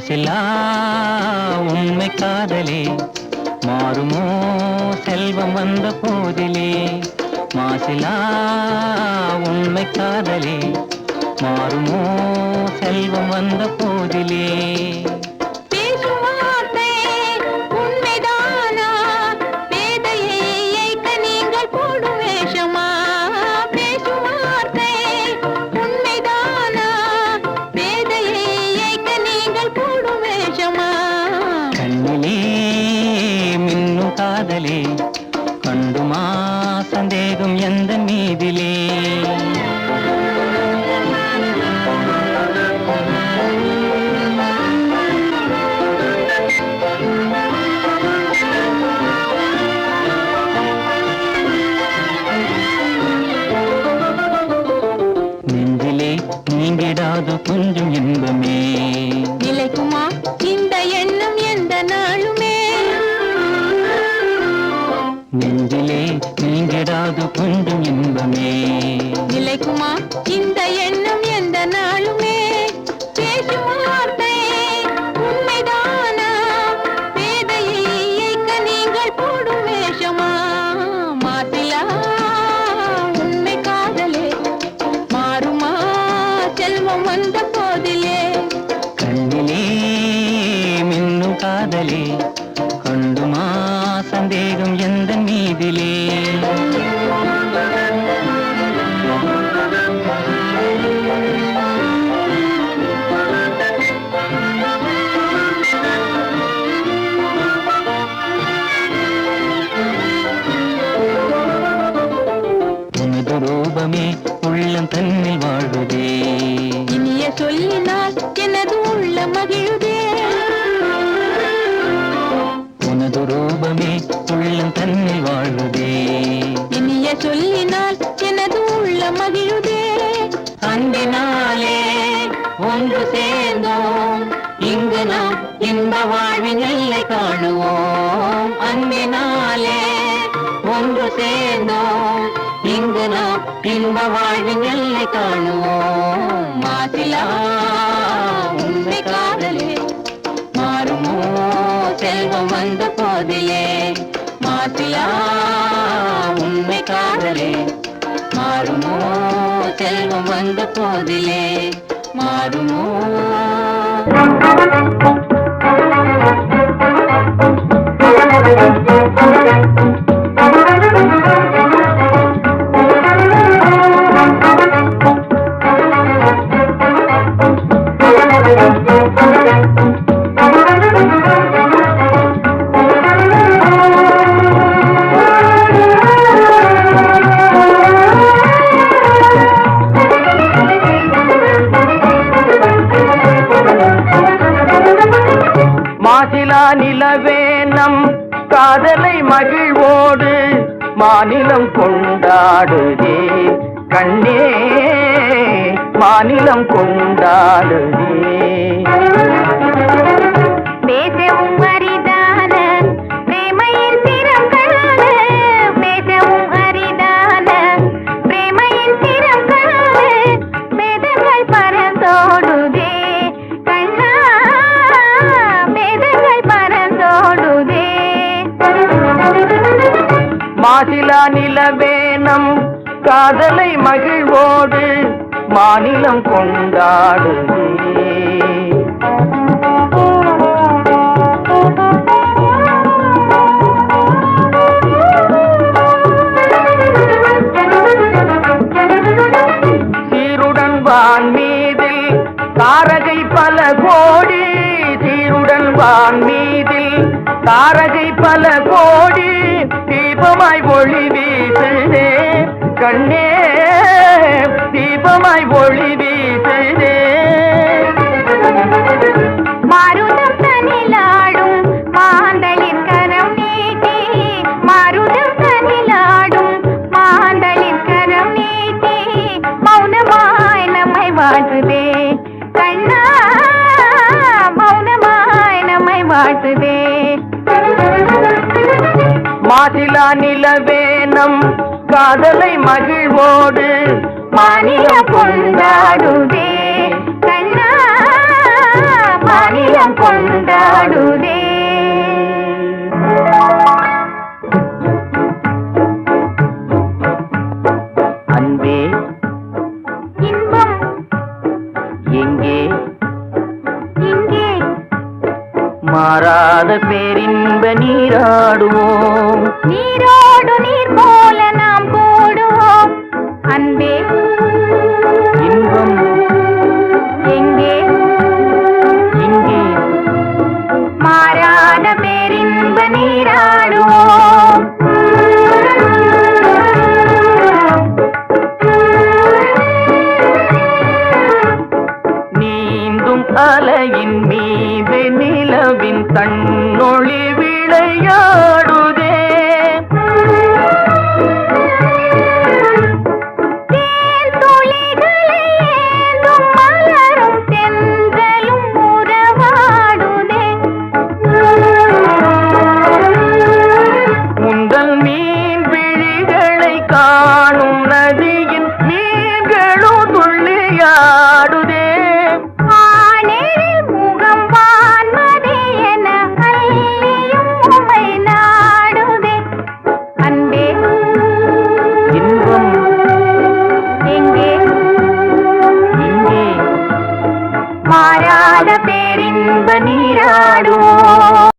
மாசிலா உண்மை காதலே மாறுமோ செல்வம் வந்த போதிலே. மாசிலா உண்மை காதலே மாறுமோ செல்வம் வந்த போதிலே. காதலே கண்டுமா சந்தேகம் எந்த மீதிலே. நெஞ்சிலே நீங்கிடாது கொஞ்சம் இன்பமே நிலைக்குமா இந்த எண்ணம் எந்த நாளுமே. நெஞ்சிலே நீங்கிடாது கொஞ்சம் இன்பமே நிலைக்குமா இந்த எண்ணம் எந்த நாளுமே. பேசும் வார்த்தை உண்மைதானா வேதையை இயக்க நீங்கள் போடும் வேஷமா. மாசிலா உண்மை காதலே மாறுமா செல்வம் வந்த போதிலே. கண்ணிலே மின்னும் காதலே கண்டுமா சந்தேகம் எந்த மீதிலே. உனது ரூபமே உள்ளம் தன்னில் வாழுதே. இனிய சொல்லினால் எனது உள்ள மகிழுதே. உனது ரூபமே உள்ளம் தன்னில் வாழுதே. இனிய சொல்லினால் எனது உள்ள மகிழுதே. அன்பினாலே ஒன்று சேர்ந்தோம் இங்கு நாம் இன்ப வாழ்வின் எல்லை காணுவோம். அன்பினாலே ஒன்று சேர்ந்தோம் இங்கு நாம் இன்ப வாழ்வின் எல்லை காணுவோம். மாசிலா உண்மை காதலே மாறுமோ செல்வம் வந்த போதிலே. மாசிலா உண்மை காதலே மாறுமோ செல்வம் வந்த போதிலே. மாறுமோ மாசிலா நிலவே நம் காதலை மகிழ்வோடு மாநிலம் கொண்டாடுதே. கண்ணே மாநிலம் கொண்டாடுதே. பேசவும் அரிதான பிரேமையின் திறம் காண. பேசவும் அரிதான பிரேமையின் திறம் காண. வேதங்கள் பறந்தோடுதே கண்ணா வேதங்கள் பறந்தோடுதே. மாசிலா நிலவே நம் காதலை மகிழ்வோடு மாநிலம் கொண்டாடுதே. சீருடன் வான் மீதில் தாரகை பல கோடி. சீருடன் வான் மீதில் தாரகை பல கோடி. தீபமாய் ஒளி வீசுதே கண்ணே தீபமாய் ஒளி வீசுதே. மாருதம் தனிலாடும் மாந்தளின் கரம் நீட்டி. மாருதம் தனிலாடும் மாந்தளின் கரம் நீட்டி. மௌனமாய் நம்மை வாழ்த்துதே கண்ணா மௌனமாய் நம்மை வாழ்த்துதே. மாசிலா நிலவே நம் காதலை மகிழ்வோடு மாநிலம் கொண்டாடுதே கண்ணா மாநிலம் மாறாத பேரின்ப நீராடுவோம். நீரோடு நீர் போல நாம் கூடுவோம். அன்பே இன்பம் எங்கே இங்கே மாறாத பேரின்ப நீராடுவோம். நீந்தும் அலையின் மீது நிலவின் கண்ணொளி விளையாடுதே. தேன் துளிகளை ஏந்தும் மலரும் தென்றலும் உறவாடுதே. உங்கள் மீன் விழிகளை காணும் நதியின் மீன்களும் துள்ளியாடுதே. ஆனேரில் முகம் வான்மதி என அள்ளியும் உமை நாடுதே. அன்பே இன்பம் எங்கே இங்கே மாறாத பேரின்ப நீராடுவோம்.